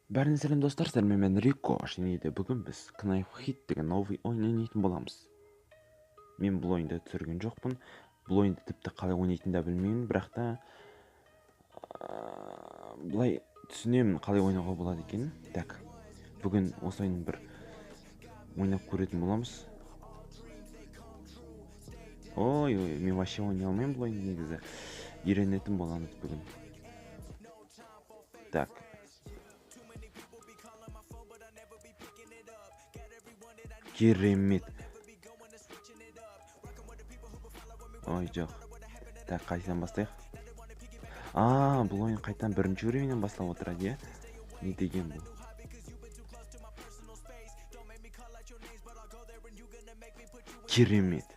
Бәріңізге сәлем достар, мен Рико. Және де бүгін біз Knife Hit деген новый ойын ойнайтын боламыз. Мен бұл ойынды түсірген жоқпын. Бұл ойынды тіпті қалай ойнайтынын да білмеймін, бірақ та былай түсінемін қалай ойнауға болады екенін. Так, бүгін осы ойынды бір ойнап көретін боламыз. Ой, мен вообще ойнай алмаймын бұл ойынды негізі. Үйренетін боламыз бүгін. Так. Керемет. Ой, жоқ. Так, қайсынан бастайық? Бұл ойын қайтадан бірінші уровеньнен бастап отырады, не деген бұл? Керемет.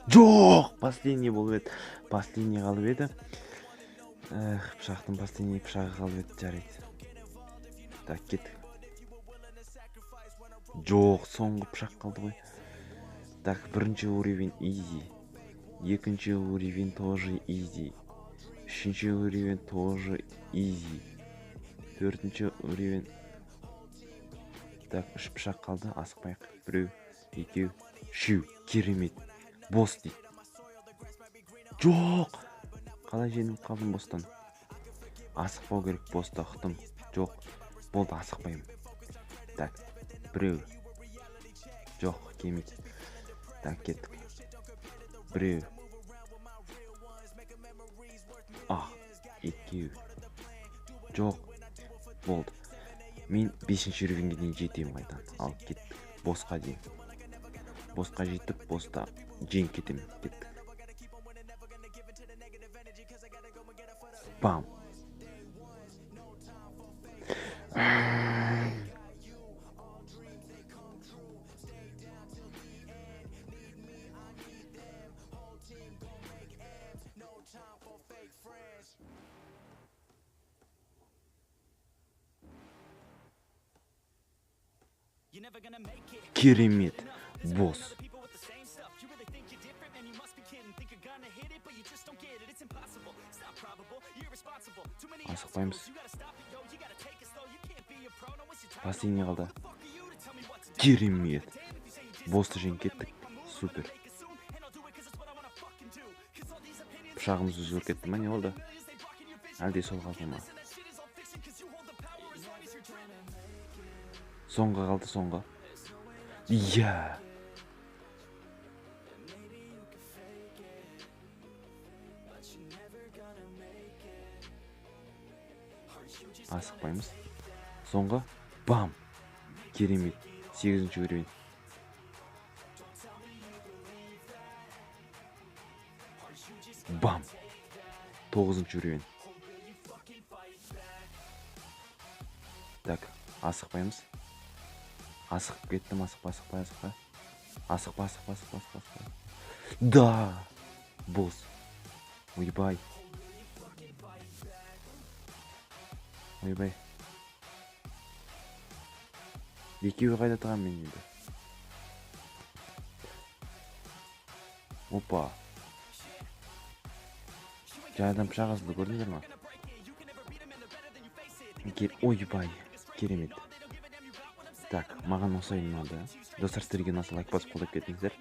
Жоқ, последний болып еді. Последний қалып еді. Пышақтың последний пышағы қалып еді, жарайды. Так, кеттік. Жоқ, соңғы пышақ қалды ғой. Так, бірінші уровень easy. Екінші уровень тоже easy. Үшінші уровень тоже easy. Төртінші уровень. Так, үш пышақ қалды, асықпайық. Біреу, екеу, үшеу. Керемет. Босс дейді. Жоқ! Қалай жеңіп қалдым бостан? Асықпау керек, босты ұқтым. Жоқ, болды, асықпаймын. Так, біреу. Жоқ, келмейді. Так, кеттік. Біреу. Екеу. Жоқ, болды. Мен 5-ші уровеньге дейін жетемін қайдан. Ал кеттік. Босқа дейін. Босқа жетіп, боста жеңіп кетемін. Кеттік. Бам. Керемет. Босс. Асықпаймыз. Последний қалды. Керемет. Босты жеңіп кеттік. Супер. Пышағымыз өзгеріп кетті ма, не болды? Әлде сол қалды ма? Соңғы қалды, соңғы. Иә. Асықпаймыз. Соңғы. Бам. Керемет. 8-ші уровень. Бам. 9-ші уровень. Так, асықпаймыз. Асықып кеттім, асықпай. Асықпа. Да! Босс. Ойбай. Екеуі қайда тұрған мен енді? Опа. Жаңадан пышақ асылды, көрдіңдер ма? Ойбай. Керемет. Так, маған осы ойын ұнады. Достар, сіздерге ұнаса лайк басып қолдап кетіңіздер.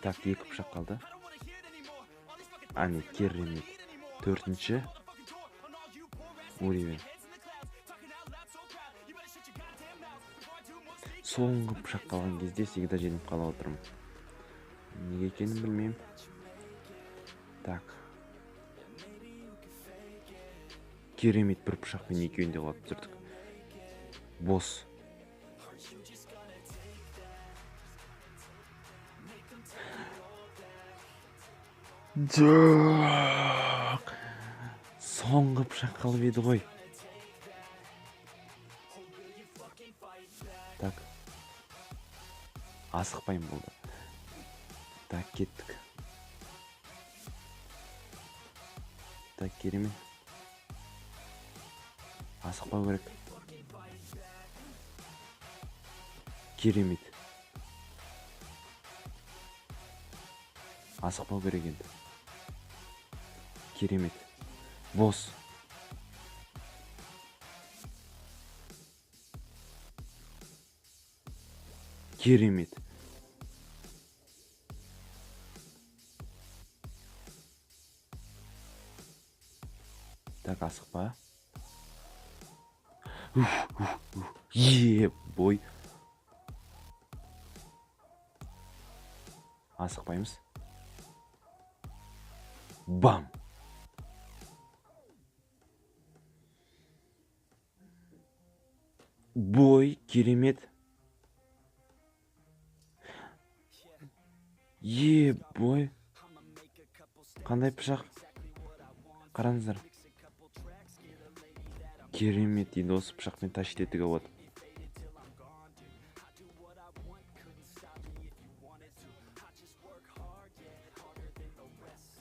Так, 2 пышақ қалды. Ане, керемет. 4-ші уровень. Соңғы пышақ қалған кезде всегда жеңіп қала отырмын. Неге екенін білмеймін. Так. Керемет, бір пышақпен екеуін де қалып түсірдік. Босс. Жоқ. Соңғы пышақ қалып еді ғой. Так. Асықпайым болды. Так, кеттік. Так, керемет. Асықпау керек. Керемет. Асықпау керек енді. Керемет. Бос. Керемет. Так, асықпа. Бой. Асықпаймыз. Бам. Бой, керемет. Бой. Қандай пышақ. Қараңыздар. Керемет, енді осы пышақпен тащить етуге болады.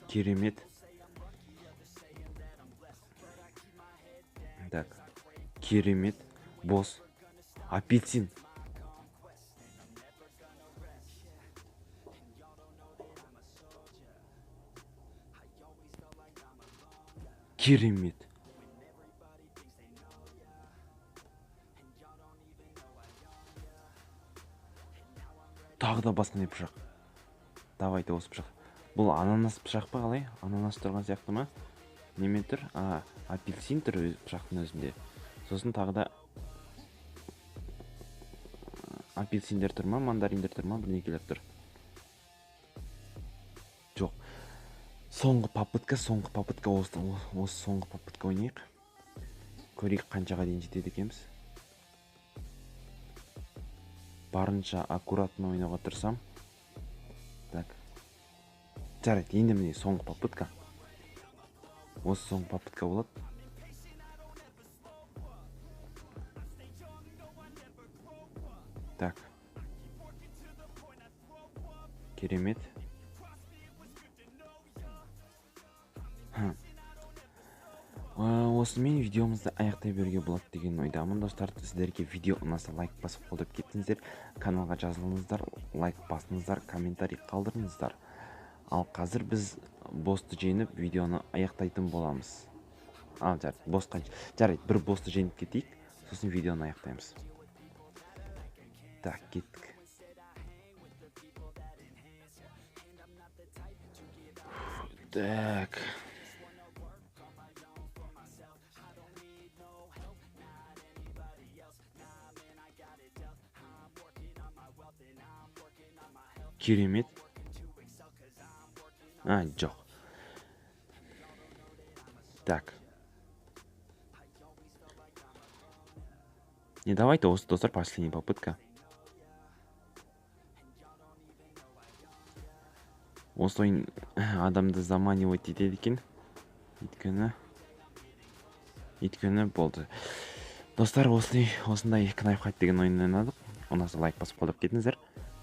Керемет. Так. Керемет. Бос. Апельсин. Керемет. Тағы да басқа не пышақ. Давайте осы пышақ. Бұл ананас пышақ па қалай? Ананас тұрған сияқты ма? Немен тұр? Апельсин тұр пышақтың өзінде. Сосын тағы да апельсиндер тұр ма? Мандариндер тұр ма? Бірнекелер тұр. Жоқ. Соңғы попытка осы соңғы попытка ойнайық. Көрейік қаншаға дейін жетеді екенбіз. Барынша аккуратно ойнауға тырысам. Так. Жарайды, енді міне соңғы попытка. Осы соңғы попытка болады. Так. Керемет. Осымен видеомызды аяқтай беруге болады деген ойдамын. Достар, сіздерге видео ұнаса лайк басып қолдап кеттіңіздер. Каналға жазылыңыздар, лайк басыңыздар, комментарий қалдырыңыздар. Ал қазір біз босты жеңіп видеоны аяқтайтын боламыз. Жарайды, бір босты жеңіп кетейік, сосын видеоны аяқтаймыз. Так, кеттік. Так. Керемет. Жоқ. Так. Давайте осы, достар, последняя попытка. Осы ойын адамды заманивать етеді екен. Өйткені болды. Достар, осындай Knife Fight деген ойын ойнадық. Ұнаса лайк басып қолдап кетіңіздер.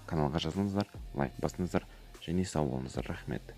Каналға жазылыңыздар, лайк басыңыздар және сау болыңыздар. Рахмет.